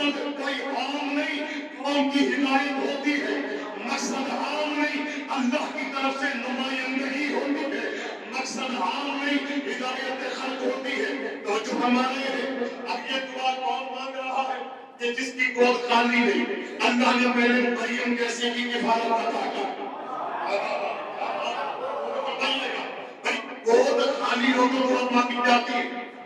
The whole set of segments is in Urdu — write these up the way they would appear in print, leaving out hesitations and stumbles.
مقصد کوئی عام نہیں، قوم کی ہدایت ہوتی ہے، مقصد عام نہیں، اللہ کی طرف سے نمائندگی ہوتی ہے، مقصد عام نہیں، ہدایت خلق ہوتی ہے۔ تو جو ہمارے ہیں، اب یہ دعا کون مانگ رہا ہے کہ جس کی گود خالی نہیں، اللہ نے میرے مریم جیسے کی کفالت عطا کی۔ گود خالی ہو تو دعا مانگی جاتی ہے،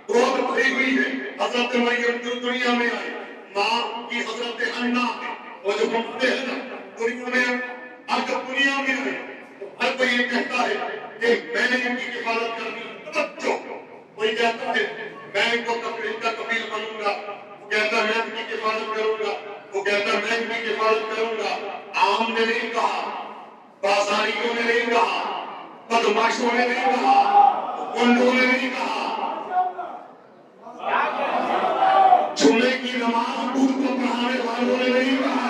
گود بھری ہوئی ہے۔ حضرت مریم جو دنیا میں آئی، ماں کی حضرت حنا ہے، وہ جو بنتے ہیں نا دنیا میں، اب جب دنیا میں آئی تو ہر کوئی یہ کہتا ہے کہ میں نے ان کی کفالت کرنی۔ توجہ، کوئی کہتا ہے میں ان کو ان کا کفیل بنوں گا، وہ کہتا ہے میں ان کی کفالت کروں گا، وہ کہتا ہے میں ان کی کفالت کروں گا۔ عام نے نہیں کہا، بازاریوں نے نہیں کہا، بدماشوں نے نہیں کہا، گنڈوں نے نہیں کہا، جمعے کی نماز دودھ کو پڑھانے والوں نے نہیں کہا۔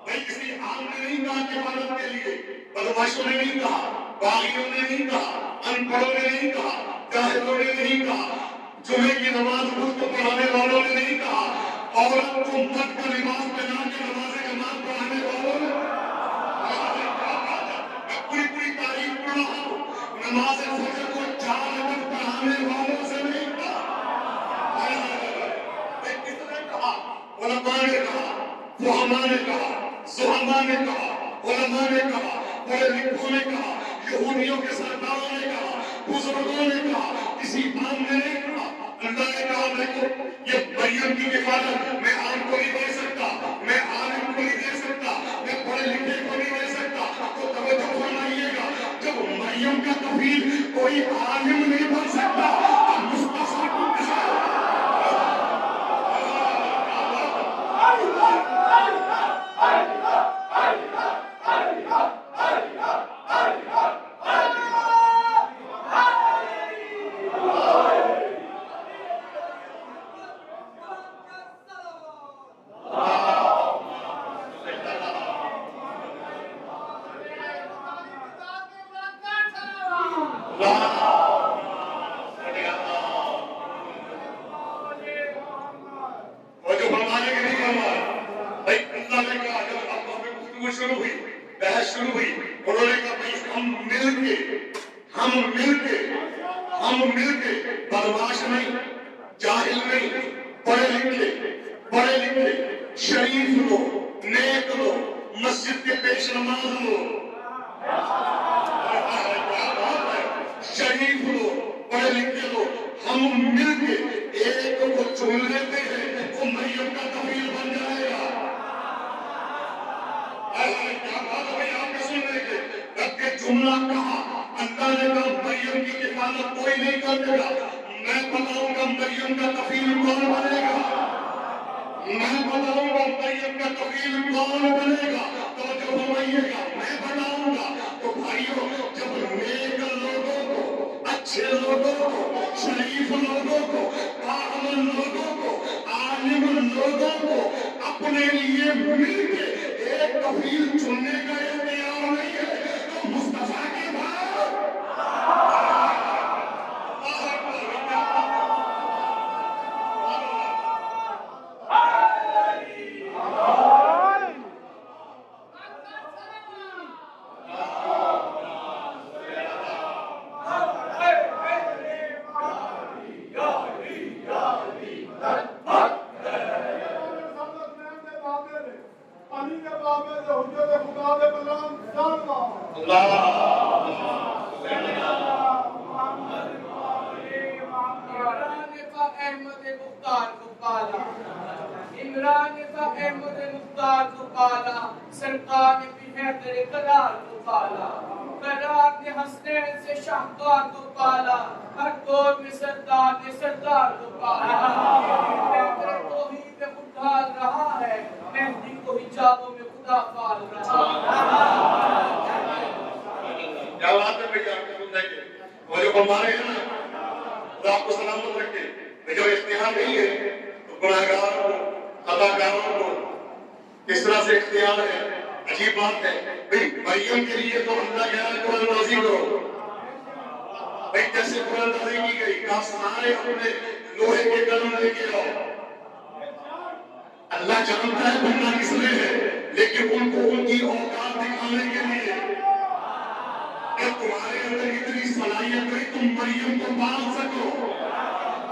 بھائی کسی عام نے نہیں کہا کفالت کے لیے، بدماشوں نے نہیں کہا، باغیوں نے نہیں کہا، ان پڑھوں نے نہیں کہا، جاہلوں نے نہیں کہا، جمعے کی نماز دودھ کو پڑھانے والوں نے نہیں کہا، عورت کو مرد کا لباس پہنا کے نماز جماعت پڑھانے والوں نے۔ میں پوری تاریخ پڑھ رہا ہوں، نماز فجر کو 4 رکعت پڑھانے والوں سے نہیں کہا۔ کس نے کہا؟ علماء نے کہا، فہماء نے کہا، زہماء نے کہا، علماء نے کہا، پڑھے لکھوں نے کہا، یہودیوں کے سرداروں نے کہا، بزرگوں نے کہا، کسی عام نے نہیں کہا۔ اللہ نے کہا دیکھو یہ مریم کی کفالت میں عام کو نہیں دے سکتا، میں عالم کو نہیں دے سکتا، میں پڑھے لکھے کو نہیں دے سکتا۔ تو توجہ فرمائیے گا، جب مریم کا کفیل کوئی عالم نہیں بن سکتا تو مصطفیٰ کی شروع ہوئی، بحث شروع ہوئی، انہوں نے کہا بھائی ہم مل کے بدماش نہیں، جاہل نہیں، پڑھے لکھے شریف لوگ، نیک لوگ، مسجد کے پیش نماز لوگ، شریف لوگ، پڑھے لکھے لوگ، ہم مل کے ایک کو چن لیتے ہیں، وہ مریم کا کفیل بن جائے گا۔ کیا بات ہے بھائی، آپ کے سن رہے تھے، رب کے جملہ کہا، اللہ نے کہا مریم کی کفالت کوئی نہیں کرے گا، میں بتاؤں گا مریم کا کفیل کون بنے گا، میں بتاؤں گا مریم کا کفیل کون بنے گا۔ تو جو فرمائیے گا میں بتاؤں گا، تو بھائیوں جب نیک لوگوں کو، اچھے لوگوں کو، شریف لوگوں کو، پاگل لوگوں کو، عالم لوگوں کو اپنے لیے مل کے ایک کفیل چننے کا اختیار نہیں ہے تو مصطفیٰ کی بات۔ عمران کا احمد مختار کو پالا، سرکار نے بھی حیدر قرار کو پالا، قرار نے حسنین سے شاہکار کو پالا، ہر دور میں سردار نے سردار کو پالا۔ حیدر توحید میں خودھال رہا ہے، مہدی کو حجابوں میں خدا پال رہا ہے۔ کیا بات ہے بھئی، آپ کے سننے کے وہ جو ہمارے ہیں نا، خدا آپ کو سلامت رکھے، جو اختیار نہیں ہے تو گناہگاروں کو، خطاکاروں کو کس طرح سے اختیار ہے۔ عجیب بات ہے بھائی، مریم کے لیے تو اللہ کہہ رہا ہے قرآن نازل کرو بھائی، جیسے قرآن نازل کی گئی کہا سارے اپنے لوہے کے قلم لے کے آؤ. اللہ جانتا ہے بننا کس لیے ہے، لیکن ان کو ان کی اوقات دکھانے کے لیے کہ تمہارے اندر اتنی صلاحیت ہے تم مریم کو پال سکو.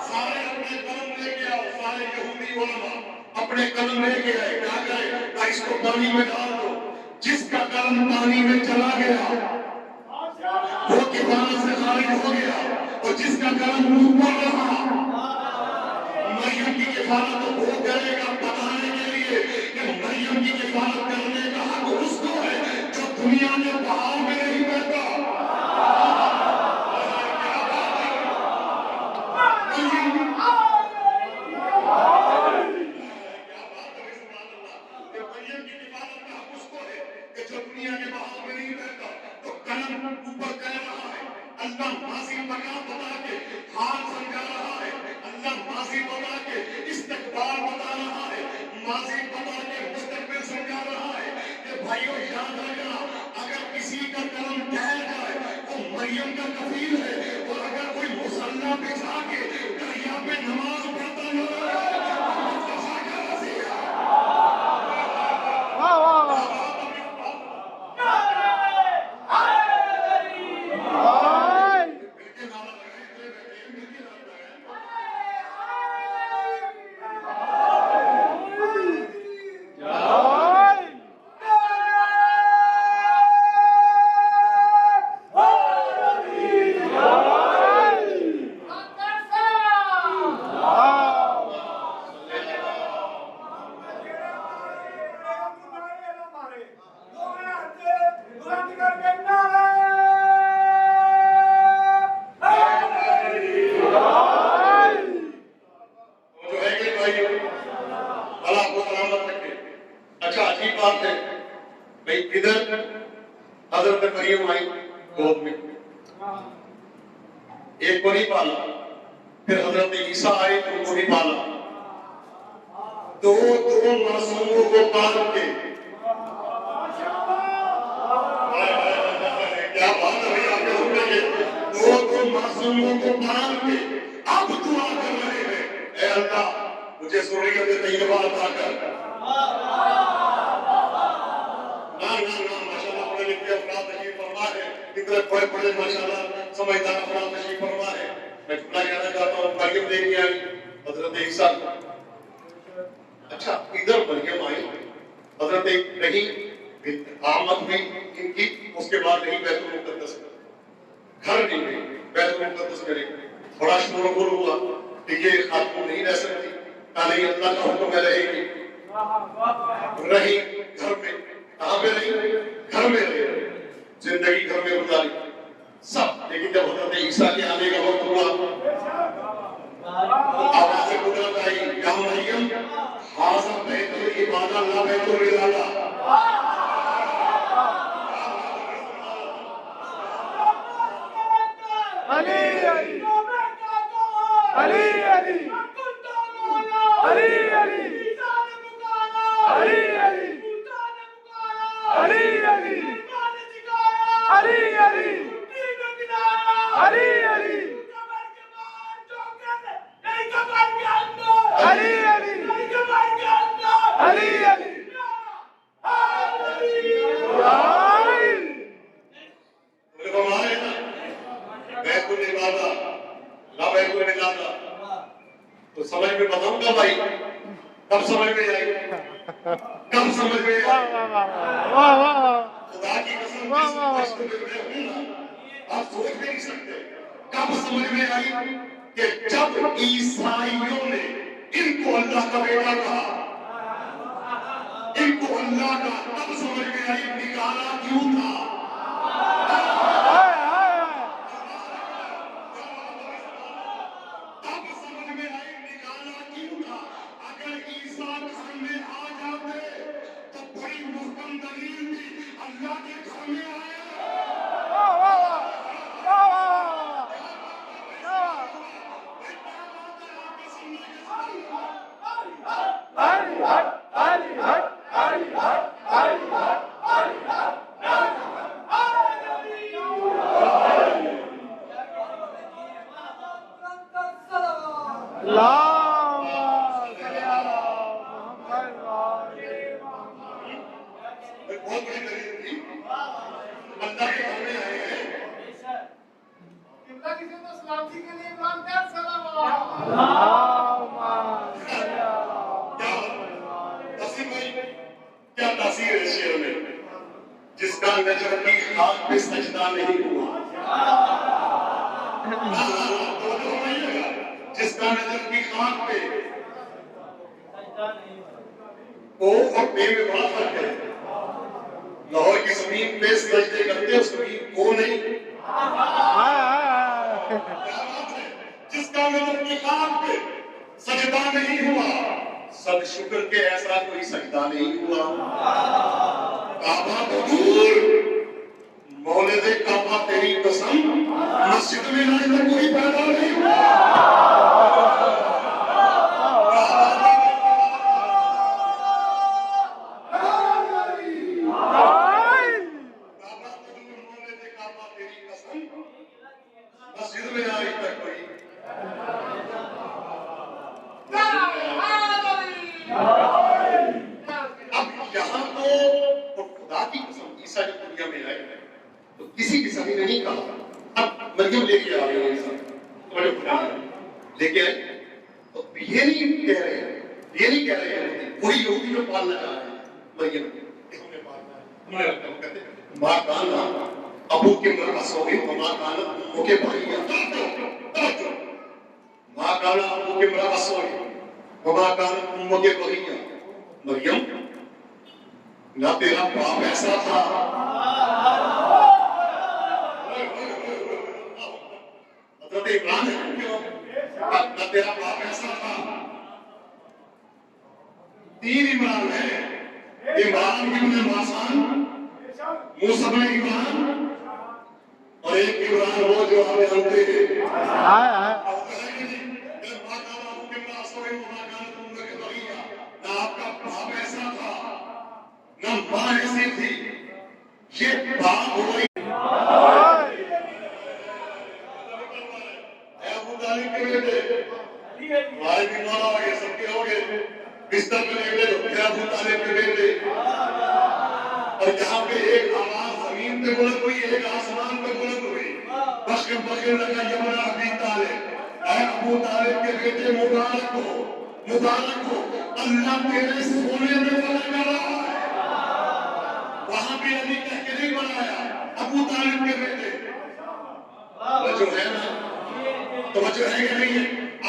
سارے اپنے قلم لے کے آؤ. سارے یہودی علماء اپنے قلم لے کے آئے. کیا گئے؟ اس کو پانی میں ڈال دو. جس کا قلم پانی میں چلا گیا وہ کفالت سے خارج ہو گیا، اور جس کا قلم اوپر رہا مریم کی کفالت تو وہ کرے گا، بتانے کے لیے کہ مریم کی کفالت کرنے کا حق اس کو ہے جو دنیا میں بہاؤ میں نہیں بہتا. دنیا کے بہاؤ میں نہیں رہتا. تو قلم اوپر کر رہا ہے، اللہ ماضی بتا کے حال سمجھا رہا ہے، اللہ ماضی بتا کے استقبال بتا رہا ہے، ماضی بتا کے مستقبل سمجھا رہا ہے کہ بھائیو یاد رکھنا اگر کسی کا قلم ٹھہر جائے وہ مریم کا کفیل ہے، اور اگر کوئی مصلی بچھا کے دریا پہ نماز پڑھتا ہے ایک کو نہیں پالا، پھر حضرت عیسیٰ آئے تو ان کو نہیں پالا. دو معصوموں کو پال کے کیا بات ہے آپ کے سننے کے، دو معصوموں کو پال کے اب دعا کر رہے ہیں اے اللہ مجھے ذریت طیبہ عطا کر. ماشاءاللہ پڑھے لکھے افراد تشریف فرما ہے، اتنے بڑے ماشاءاللہ سمجھدار افراد تشریف فرما ہے. میں جملہ کہنا چاہتا ہوں مریم دیکھنے آئی حضرت عیسیٰ. اچھا ادھر مریم آئی، حضرت رحیم آمد بھی ان کی، اس کے بعد نہیں بیت المقدس گھر نہیں گئی، بیت المقدس میں نہیں. بڑا شور و غل ہوا کہ یہ خاتون نہیں رہ سکتی، نہیں اللہ کا حکم ہے رہے گی. رہی گھر میں، کہاں پہ رہی؟ گھر میں رہی، زندگی گھر میں گزاری سب. لیکن جب حضرت عیسیٰ کے آنے کا وقت ہوا آواز قدرت آئی یا مریم ھذا بیت العبادہ لا بیت الرضا. علی علی علی علی علی علی تو سمجھ میں بتاؤں گا بھائی کب سمجھ میں آئی، کب سمجھ میں آئی. خدا کی قسم آپ سوچ بھی نہیں سکتے کب سمجھ میں آئی کہ جب عیسائیوں نے ان کو اللہ کا بیٹا کہا، ان کو اللہ کا، تب سمجھ میں آئی نکالا کیوں تھا. جس کا نجم کی خاک پہ سجدہ نہیں ہوا، جس کا نجم کی خاک پہ او اور بے میں بڑا فرق ہے. لاہور کی زمین پہ سجدے کرتے اس زمین کو نہیں. جس کا نجم کی خاک پہ سجدہ نہیں ہوا، صد شکر کے ایسا کوئی سجدہ نہیں ہوا. کعبہ کو دور، مولد کعبہ تیری قسم، مسجد میں آج تک کوئی پیدا نہیں ہوا. مسجد میں آج تک کوئی اب یہاں تو خدا کی قسم عیسیٰ کی دنیا میں آئے تو کسی قسم نے نہیں کہا اب مریم لے کے آ رہے ہیں عیسیٰ لے کے آئے تو یہ نہیں کہہ رہے ہیں، یہ نہیں کہہ رہے ہیں وہی یہودی جو پالنا چاہ رہے ہیں مریم ہم نے پالنا ہے. ہم کہتے ہیں ماں کانا ابو کے مراسوی ماں کانا ابو کے بھائیہ، ماں کانا ابو کے مراسوی ماں کانا ابو کے بھائیہ. مریم نہ تیرا باپ ایسا تھا، حضرت عمران نہ تیرا باپ ایسا تھا. تین عمران ہے، عمران ابن ماسان، موسیٰ بن عمران، اور ایک عمران وہ جو ہمیں ہمتے ہیں. نہ آپ کا باپ ایسا تھا نہ ماں ایسی تھی، یہ باپ ہوئی. ابو طالب کے بیٹے ہمارے بیمار ہو گئے، سب کے ہو گئے بستر میں لیٹے تو ابو طالب کے بیٹے. اور جہاں پہ ایک آواز زمین پہ بلند ہوئی، ایک آسمان پہ بلند ہوئی، بشر بشر لگا یمنا ابی طالب، اے ابو طالب کے بیٹے مبارک ہو، مبارک ہو، اللہ تیرے سونے میں بنا کر رہا ہے. وہاں بھی نبی کہہ کے نہیں بنایا ابو طالب کے بیٹے. توجہ ہے نا، توجہ ہے کہ نہیں ہے؟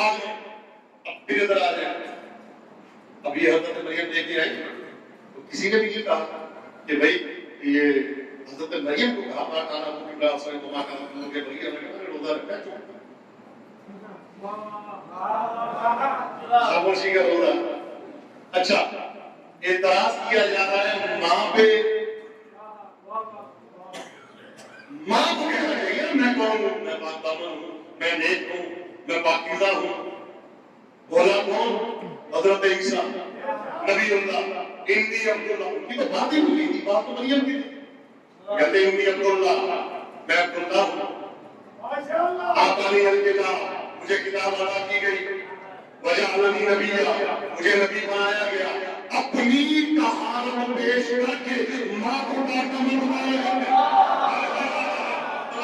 آج اب پھر ادھر آ جائیں. اب یہ حضرت مریم لے کے آئی تو کسی نے بھی یہ کہا کہ بھائی یہ حضرت مریم کو کہا ماں کانا ابو کی مراسوی ماں کانا ابو کے بھائیہ، میں نے روزہ رکھا ہے خاموشی کا روزہ. اچھا اعتراض کیا جا رہا ہے ماں پہ، ماں کو کہنا چاہیے میں کون ہوں، میں پاک دامن ہوں، میں نیک ہوں، میں پاکیزہ ہوں. بولا کون؟ حضرت عیسیٰ نبی اللہ، انی عبداللہ. ان کی تو بات ہی بھولی تھی، بات تو مریم کی تھی. کہتے انی عبداللہ، میں عبداللہ ہوں. آتانی الکتاب، مجھے کتاب عطا کی گئی. وجعلنی نبیّا، مجھے نبی بنایا گیا. اپنی طہارت پیش کر کے ماں کو پاک بنایا گیا. تو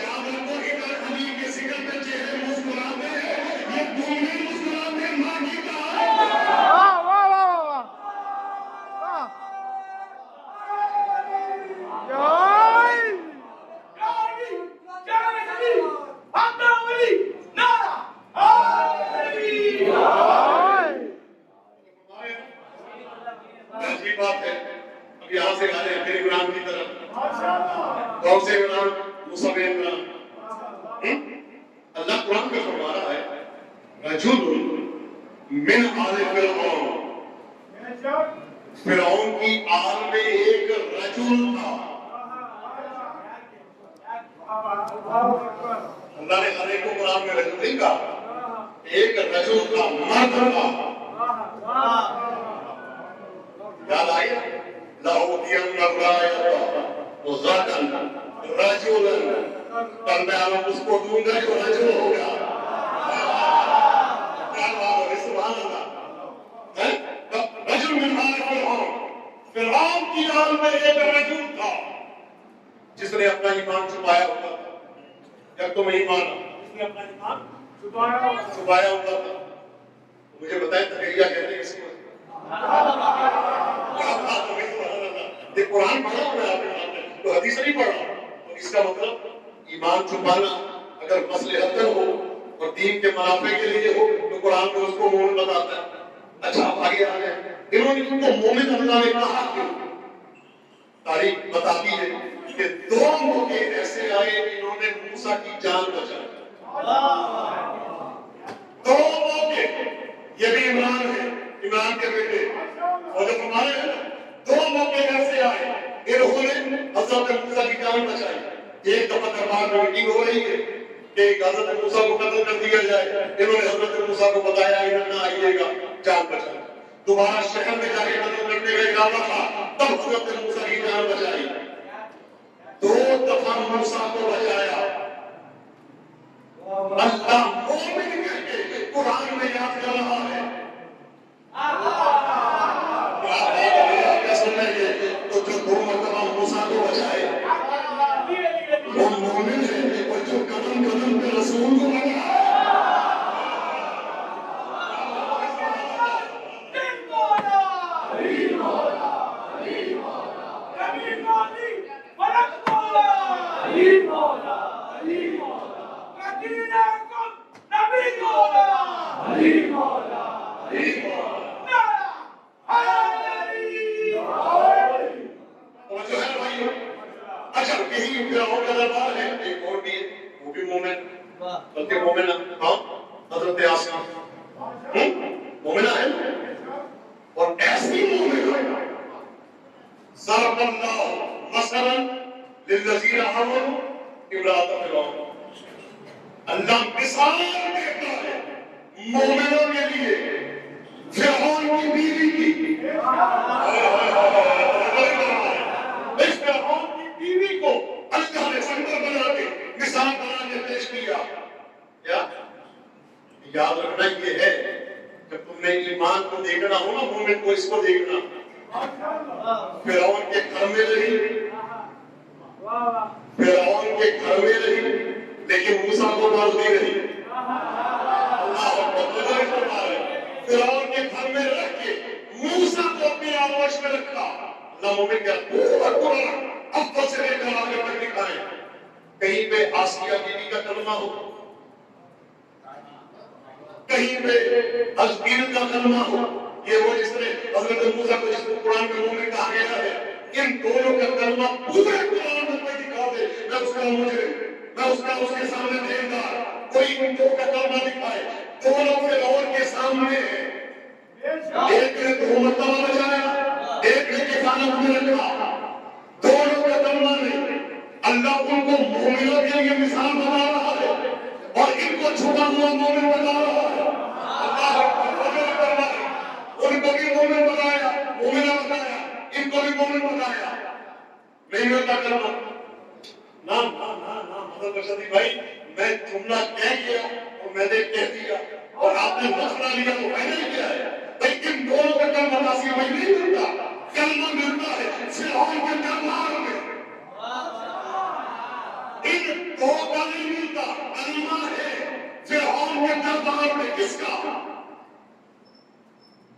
یاد رکھو کہ اگر حبیب کے ذکر پہ چہرے مسکراتے ہیں، یہ دونوں مسکراتے ہیں ماں کی طہارت. عجیب بات ہے. اب یہاں سے آ رہے ہیں پھر عمران کی طرف. کون سے عمران؟ موسیٰ بن عمران. اللہ قرآن میں فرما رہا ہے رجل من آل فرعون، فرعون کی آل میں ایک رجل تھا. اللہ نے ہر ایک کو قرآن میں رجل نہیں کہا، ایک رجل تھا، مرد تھا. یاد آئی لَأُوتِيَنَّ الرَّائِدَ غَدًا رَجُلًا، کل میں آپ اس کو دوں گا جو رجل ہوگا. کیا بات ہے، سبحان اللہ. رجل من آل فرعون، فرعون کی آل میں ایک رجل تھا جس نے اپنا ایمان چھپایا ہوتا تھا. جب تم ایمان، جس نے اپنا ایمان چھپایا ہوتا تھا. مجھے بتائیں تقیہ کہتے ہیں اس کو. یہ قرآن نہیں پڑھا تو اس کا مطلب ایمان چھپانا اگر مصلحت ہو اور دین کے منافع کے لیے ہو تو قرآن میں اس کو مومن بتاتا ہے. اچھا آگے آ گئے انہوں نے ان کو مومن اللہ نے کہا کیوں؟ تاریخ بتاتی ہے کہ دو موقع ایسے آئے جنہوں نے موسیٰ کی جان بچائی. دو موقع یہ بھی عمران ہے عمران کے بیٹے اور جو ہمارے ہیں دو موقع ایسے آئے انہوں نے حضرت موسیٰ کی جان بچائی. ایک دفعہ دربار میں میٹنگ ہو رہی ہے کہ حضرت موسیٰ کو قتل کر دیا جائے. انہوں نے حضرت موسیٰ کو بتایا ادھر نہ آئیے گا جان بچائی. دوبارہ شہر میں جا کے قتل کرنے کا ارادہ تھا تب حضرت موسیٰ کی جان بچائی. دو دفعہ موسیٰ کو بچایا. اللہ مومن کہہ کے قرآن میں یاد کر رہا ہے. کیا سنیں گے تو جو دو مرتبہ موسیٰ کو بچائے وہ مومن ہے اور جو قدم قدم پہ رسول کو بچائے بلکہ مومنہ حضرت آسیہ مومنہ ہے اور ایسی مومنہ ضرب اللہ مثلا للذین آمنوا امرأۃ فرعون. اللہ مثال دیتا ہے مومنوں کے لیے فرعون کی بیوی کی. اس فرعون کی بیوی کو اللہ نے سنگر بنا کے مثال بنا کے پیش کیا. کیا یاد رکھنا یہ ہے جب تم نے ایمان کو دیکھنا ہو نا مومن کو اس کو دیکھنا. فرعون کے گھر میں رہی فرعون کے گھر میں رہی لیکن موسیٰ کو مانتی رہی. فرعون کے گھر میں رکھ کے موسیٰ کو اپنی آغوش میں رکھا. اللہ مومن کیا پورا قرآن اب سے لے کر آگے تک دکھائے. کہیں پہ آسیہ بیوی کا کلمہ ہو کہیں پہ ازبیر کا کلمہ ہو. یہ وہ جس نے حضرت موسیٰ کو جس کو قرآن میں مومن کہا گیا ہے ان دونوں کا کلمہ پورے قرآن میں کوئی دکھا دے میں اس کا مجرم میں اس کے سامنے دیندار کوئی ان دو کا کلمہ دکھائے دونوں فرعون کے سامنے ایک نے دو مرتبہ بچایا ایک نے کفانہ میں رکھا. دونوں کا کلمہ نہیں. اللہ ان کو مومنوں کے لیے مثال بنا رہا ہے اور ان کو چھپا ہوا مومن بنا رہا ہے. ان کو بھی مومن بنایا مومنہ بنایا ان کو بھی مومن بنایا. نہیں ہوتا کرنا نا حضرت بشری بھائی میں جملہ کہہ گیا اور میں نے کہہ دیا اور آپ نے مسئلہ لیا تو میں نے کیا ہے. لیکن دونوں کا کلمہ ناصیہ بھائی نہیں ملتا. کلمہ ملتا ہے فرعون کے دربار میں. ان دو کا نہیں ملتا. کلمہ ہے فرعون کے دربار میں. کس کا؟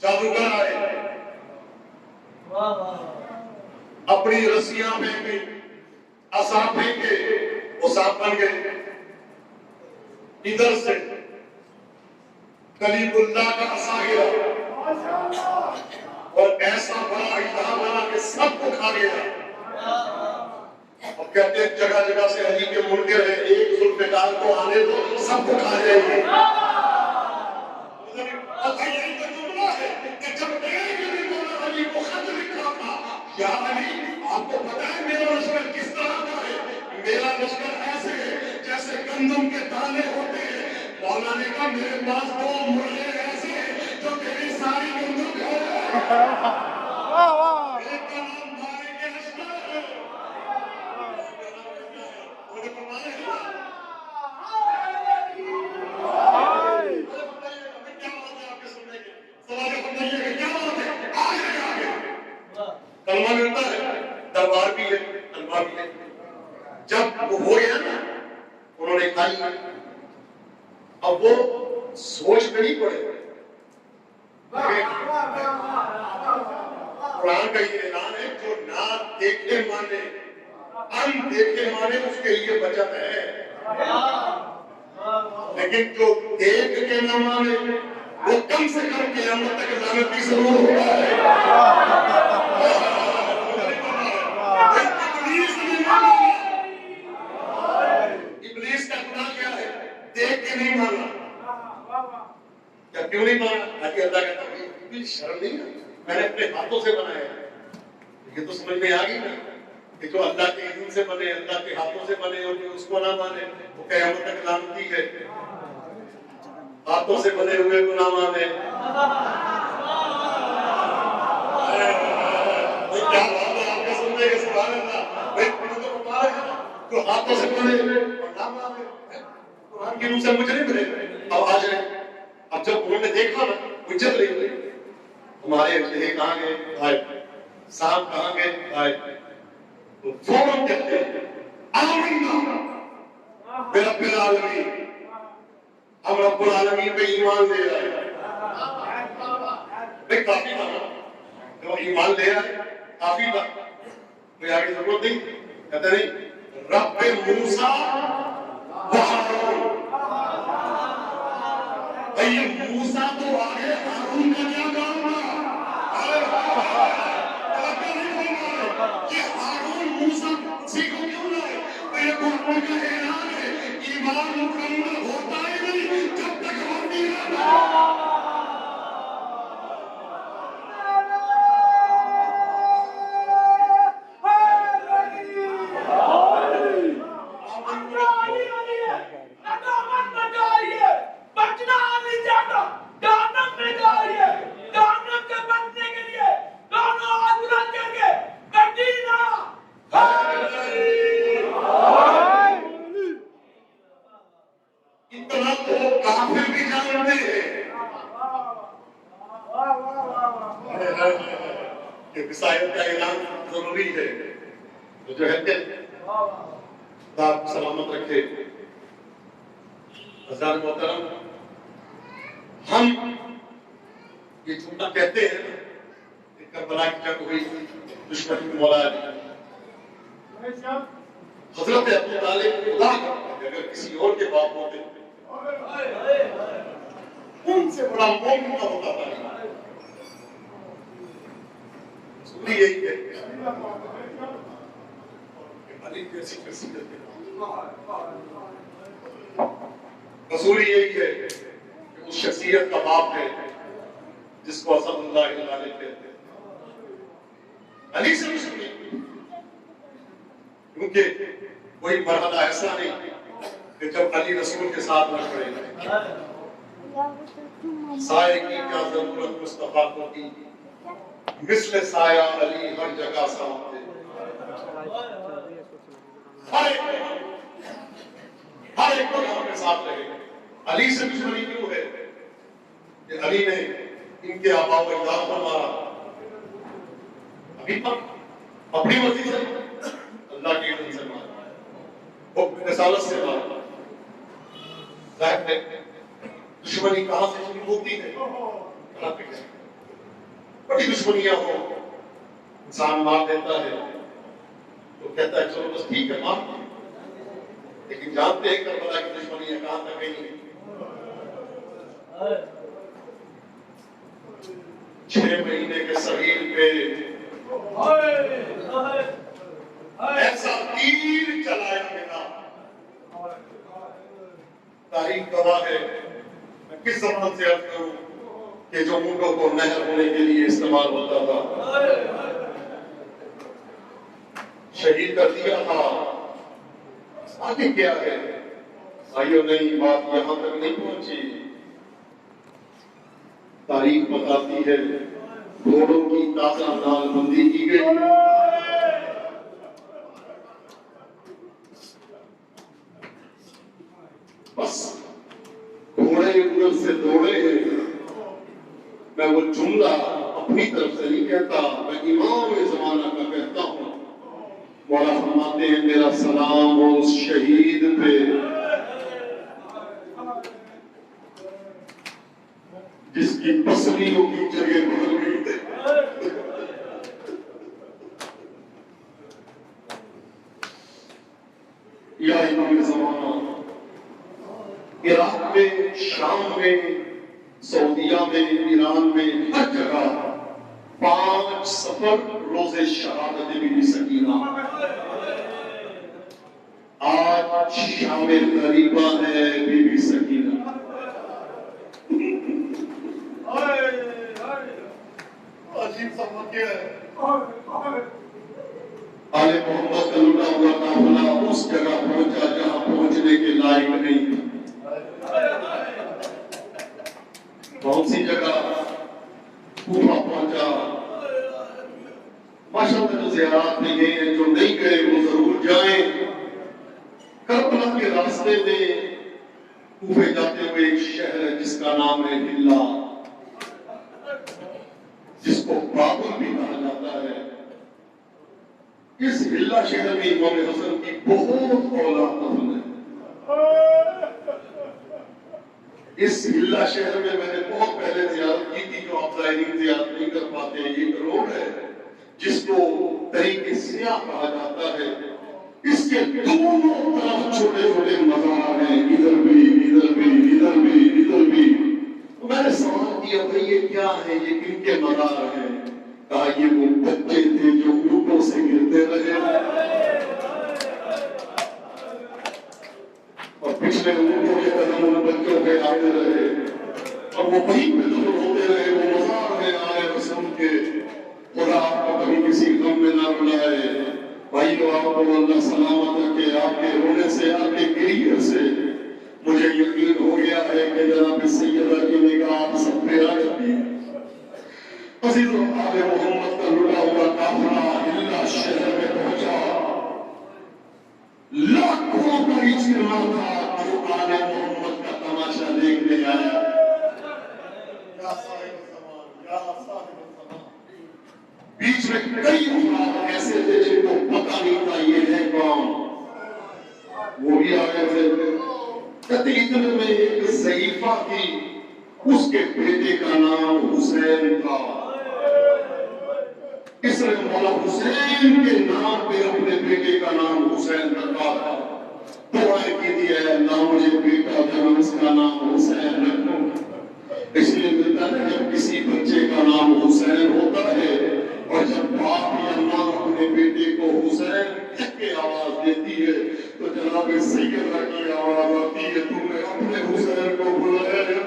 جادوگر آئے اپنی رسیاں پھینکی عصا پھینکے وہ سانپ بن گئے. ادھر سے کلیم اللہ کا عصا گرا اور ایسا بڑا اجدہا بنا کہ سب کو کھا گیا. اور کہتے ہیں جگہ جگہ سے علی کے منکر ہیں ایک ذوالفقار کو آنے دو سب کو کھا جائیں گے. یا علی آپ کو پتا ہے میرا لشکر کس طرح کا ہے؟ میرا لشکر ایسے ہے جیسے گندم کے دانے ہوتے ہیں. مولا نے کہا میرے پاس دو مرغے ایسے ہیں جو تیری ساری گندم کھا رہے ہیں. ایک کا نام مالک لشکر ہے. مجھے فرمانے ہیں کیا بات ہے آپ کے سننے کے سوال فرمائیے کہ کیا بات ہے. آگے کلمہ ملتا ہے دربار بھی ہے تلوار بھی ہے. جب وہ ہو گیا نا انہوں نے کھائی اب وہ سوچ میں نہیں پڑے. قرآن کا یہ اعلان ہے جو نہ دیکھے مانے ان دیکھے مانے اس کے لیے بچت ہے، لیکن جو دیکھ کے نہ مانے وہ کم سے کم قیامت تک لعنتی ضرور ہوتا ہے۔ ابلیس کا گناہ کیا ہے؟ دیکھ کے نہیں مانا۔ کیا کیوں نہیں مانا؟ تاکہ اللہ کہتا ہے شرم نہیں ہے، میں نے اپنے ہاتھوں سے بنایا ہے۔ یہ تو سمجھ میں آ گئی نا کہ جو اللہ کے اذن سے بنے، اللہ کے ہاتھوں سے بنے، اور جو اس کو نہ مانے وہ قیامت تک لعنتی ہے۔ ہاتھوں سے بنے ہوئے کو نہ مانے، کیا بات ہے آپ کے سننے کے؟ سبحان اللہ۔ بھائی تو مبارک ہے جو ہاتھوں سے بنے اور نہ مانے، قرآن کی روح سے مجھے نہیں ملے۔ اب آ جائیں، اب جب انہوں نے دیکھا نا حجت نہیں ہوئی، ہمارے اجتہاد کہاں گئے؟ آئے۔ صاحب کہاں گئے؟ آئے۔ تو فوراً کہتے ہیں آمنا برب العالمین، ہم رب العالمین پہ ایمان لے آئے۔ بھائی کافی تھا نا، جو ایمان لے آئے کافی تھا، کوئی آگے ضرورت نہیں۔ کہتے نہیں، رب موسیٰ و ہارون، بھائی موسیٰ تو آگے، ہارون کا کیا کام تھا؟ کہ ہارون موسیٰ اسی کو کیوں لائے؟ میرے قرآن کا اعلان ہے، ایمان مکمل ہوتا ہی نہیں جب تک ہم نہیں رہتا۔ اتنا تو کافر بھی جانتے ہیں کہ عیسائیت کا اعلان ضروری ہے۔ تو جو ہے کہ آپ سلامت رکھے۔ حضرات محترم، ہم یہ جملہ کہتے ہیں کہ کربلا کی جنگ ہوئی، دشمن مولا علی، حضرت ابو طالب خدا اگر کسی اور کے باپ ہوتے ان سے بڑا مومن نہ ہوتا تھا۔ سنی یہی ہے کہ علی جیسی شخصیت رسول یہی ہے کہ اس شخصیت کا باپ ہے جس کو اسد اللہ علیہ کہتے ہیں۔ علی سے بھی سنی، کیونکہ کوئی مرحلہ ایسا نہیں کہ جب علی رسول کے ساتھ نہ کھڑے، سائے کی کیا ضرورت مصطفیٰ کو کی، مثل سایہ علی ہر جگہ ساتھ تھے۔ ہر ایک کو ہم کے ساتھ رہے۔ علی سے دشمنی کیوں ہے؟ کہ علی نے ان کے آبا و اجداد کو مارا، ابھی تک اپنی مرضی سے، اللہ کی اذن سے مارا، حکم رسالت سے مارا۔ ظاہر ہے دشمنی کہاں سے شروع ہوتی ہے؟ بڑی دشمنیاں ہو، انسان مار دیتا ہے تو کہتا ہے چلو بس ٹھیک ہے مار، لیکن جانتے ہیں کربلا کی دشمنیاں کہاں تک گئی۔ 6 مہینے کے صغیر پہ ایسا تیر چلایا گیا، تاریخ گواہ ہے۔ میں کس زبان سے عرض کروں کہ جو اونٹوں کو نہر ہونے کے لیے استعمال ہوتا تھا، شہید کر دیا تھا۔ آگے کیا ہے بھائیوں؟ نہیں، بات یہاں تک نہیں پہنچی۔ تاریخ بتاتی ہے گھوڑوں کی تازہ نال بندی کی گئی، بس گھوڑے ادھر سے دوڑے ہیں۔ میں وہ جملہ اپنی طرف سے نہیں کہتا، میں امام زمانہ کا کہتا ہوں۔ مولا فرماتے ہیں میرا سلام ہو اس شہید پہ جس کی پسلیوں کی جگہ بدل گئی تھے۔ شام میں، سعودیہ میں، ایران میں، ہر جگہ 5 سفر روز شہادت بی بی سکینہ. آج شام غریبہ ہے بی بی سکینہ. عجیب سا واقعہ ہے. آل محمد کا لٹا ہوا قافلہ اس جگہ پہنچا جہاں پہنچنے کے لائق نہیں تھا. کون سی جگہ؟ کوفہ پہنچا. ماشاءاللہ جو زیارات میں گئے ہیں، جو نہیں گئے وہ ضرور جائیں. کربلا کے راستے میں کوفے جاتے ہوئے ایک شہر ہے جس کا نام ہے ہلا، جس کو بابل بھی کہا جاتا ہے. اس ہلا شہر میں امام حسن کی بہت اولاد دفن ہے. اس ہلا شہر میں نے بہت پہلے زیارت کی تھی، جو آپ زائرین زیارت نہیں کر پاتے. یہ ایک روڈ ہے جس کو طریق سیاح کہا جاتا ہے. اس کے دونوں طرف چھوٹے چھوٹے مزار ہیں، ادھر بھی ادھر بھی ادھر بھی ادھر بھی. میں نے سوال کیا بھائی یہ کیا ہے، یہ کن کے مزار ہیں؟ کہا یہ وہ بچے تھے جو اونٹوں سے گرتے رہے اور پچھلے اونٹوں کے قدم ان بچوں پہ آتے رہے اور وہ وہیں پہ دفن ہوتے رہے. وہ مزار ہے آئے رسم کے. خدا آپ کو کبھی کسی غم میں نہ رلائے. بھائیو آپ کو اللہ سلامت رکھے. آپ کے رونے سے، آپ کے گریے سے مجھے یقین ہو گیا ہے کہ جناب سیدہ کی نگاہ آپ سب پہ آ جاتی ہے. عزیزو، آل محمد کا لٹا ہوا قافلہ ہلا شہر میں پہنچا. لاکھوں کا اجتماع تھا جو آل محمد کا تماشا دیکھنے آیا. یا صاحب الزمان، یا صاحب الزمان. بیچ میں کئی افراد ایسے تھے جن کو پتہ نہیں تھا یہ ہے کون. وہ بھی آگے تھے. کہتے اتنے میں ایک ضعیفہ تھی، اس کے بیٹے کا نام حسین تھا. اس نے مولا حسین کے نام پہ اپنے بیٹے کا نام حسین رکھا تھا. دعائیں کی تھی اے اللہ مجھے بیٹا دے، اس کا نام حسین رکھوں. اس لیے ملتا ہے جب کسی بچے کا نام حسین ہوتا ہے اور جب باپ یا ماں اپنے بیٹے کو حسین کہہ کے آواز دیتی ہے تو جناب سیدہ کی آواز آتی ہے تم نے اپنے حسین کو بلایا ہے.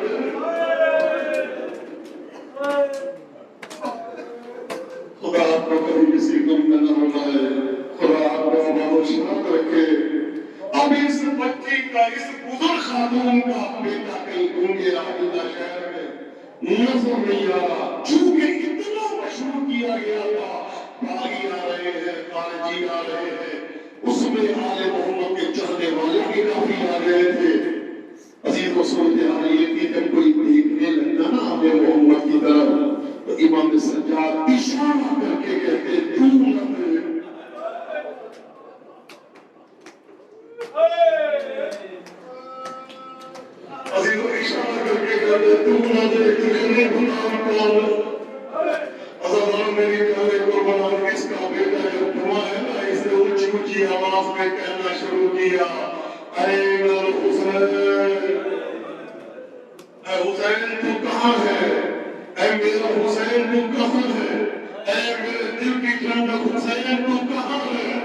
خدا آپ کو کبھی کسی غم میں نہ رلائے. خدا آپ کو خوشنود رکھے. اب اس بچی کا، اس بزرگ خاتون کا بیٹا کہیں گونگے راہیلا شہر میں نظر نہیں آ رہا، چونکہ اتنا مشہور کیا گیا تھا. باغی آ رہے ہیں، خارجی آ رہے ہیں، اس میں آل محمد کے چاہنے والے بھی کافی آ رہے تھے. عزیز و صورتحال یہ تھی جب کوئی دیکھنے لگتا نا آل محمد کی طرف تو امام سجاد اشارہ کر کے کہتے تو نہ دے. عزیز و اشارہ کر کے کہتے تو نہ دے. تجھے گناہ کون عزیزان میری جانے قربان کس کا بیٹا جب دعا ہے نا اس نے اونچی اونچی آواز میں کہنا شروع کیا اے حسین، اے حسین تو کہاں ہے؟ اے میرا حسین تو کہاں ہے؟ اے میرے دل کی ٹھنڈک حسین تو کہاں ہے؟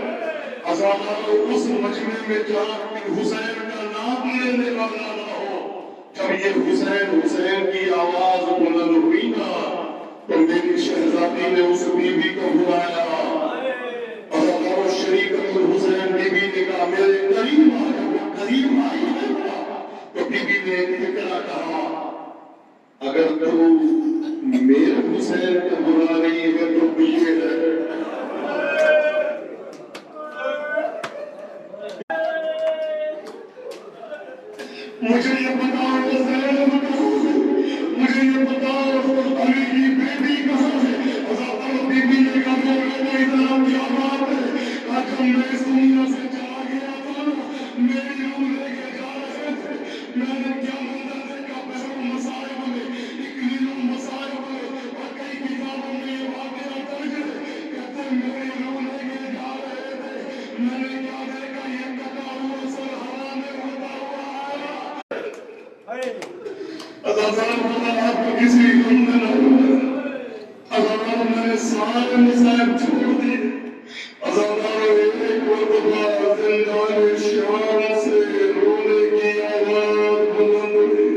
عزیزان اس مجمع میں جہاں حسین کا نام لینے والا نہ ہو، جب یہ حسین حسین کی آواز بلند ہوئی نا تو میری شہزادی نے اس بی بی کو بلایا اور شریکت الحسین بی بی نے کہا میرے قریب آیا، قریب آئی ہے. تو بی بی نے ایک فکرہ کہا اگر تو میرے حسین کو بلا رہی ہے تو یہ ہے. مجھے یہ بتاؤ حسین، مجھے یہ بتاؤ علی کی بیٹی کہاں ہے؟ بی بی نے کہا نے سارے مسائب چھوڑ دیے عزادارو ایک مرتبہ زندان شام سے رونے کی آواز بلند ہوئی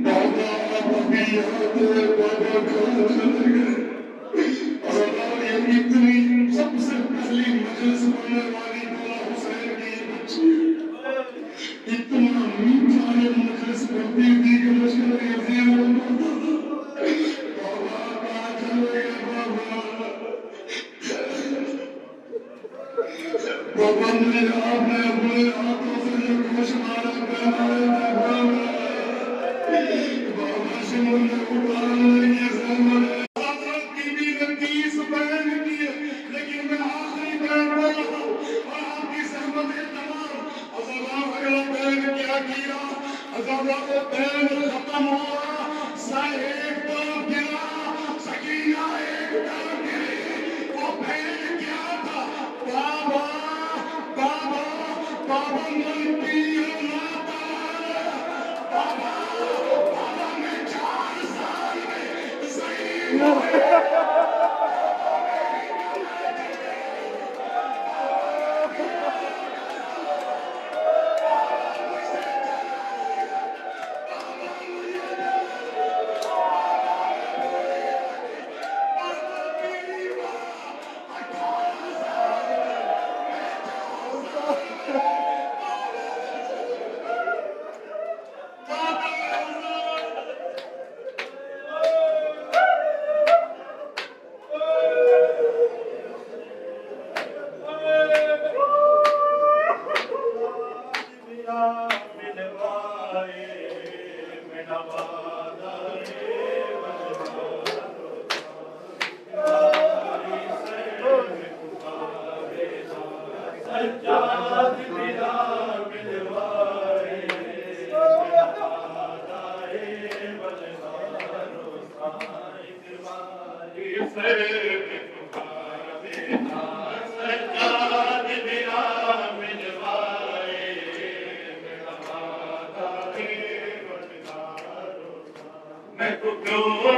بابا ابھی یاد ہے بابا کہاں چلے گئے عزادارو یہ اتنی سب سے پہلی مجلس پڑھنے والی مولا حسین کی یہ بچی ہے اتنا میٹھا یہ مجلس پڑھتی تھی کہ مشکل یزید بابا کہاں چلے گئے بابا مجھے آپ نے اپنے ہاتھوں سے جو گوشت مارا پہنایا بابا شمر نے اٹھانے کی زحمت حضرت کی بھی نتیس بہن کی ہے لیکن میں آخری بہن بولا ہوں اور آپ کی زحمت تمام عزادار اگلا بہن کیا کیا عزادار کو بہن ختم ہوا ایک طرف گرا سکینہ ایک طرف گری وہ بہن کیا تھا بابا بابا بابا ملتی اللہ بابا بابا میں 4 سال میں ضعیف میں تو کیوں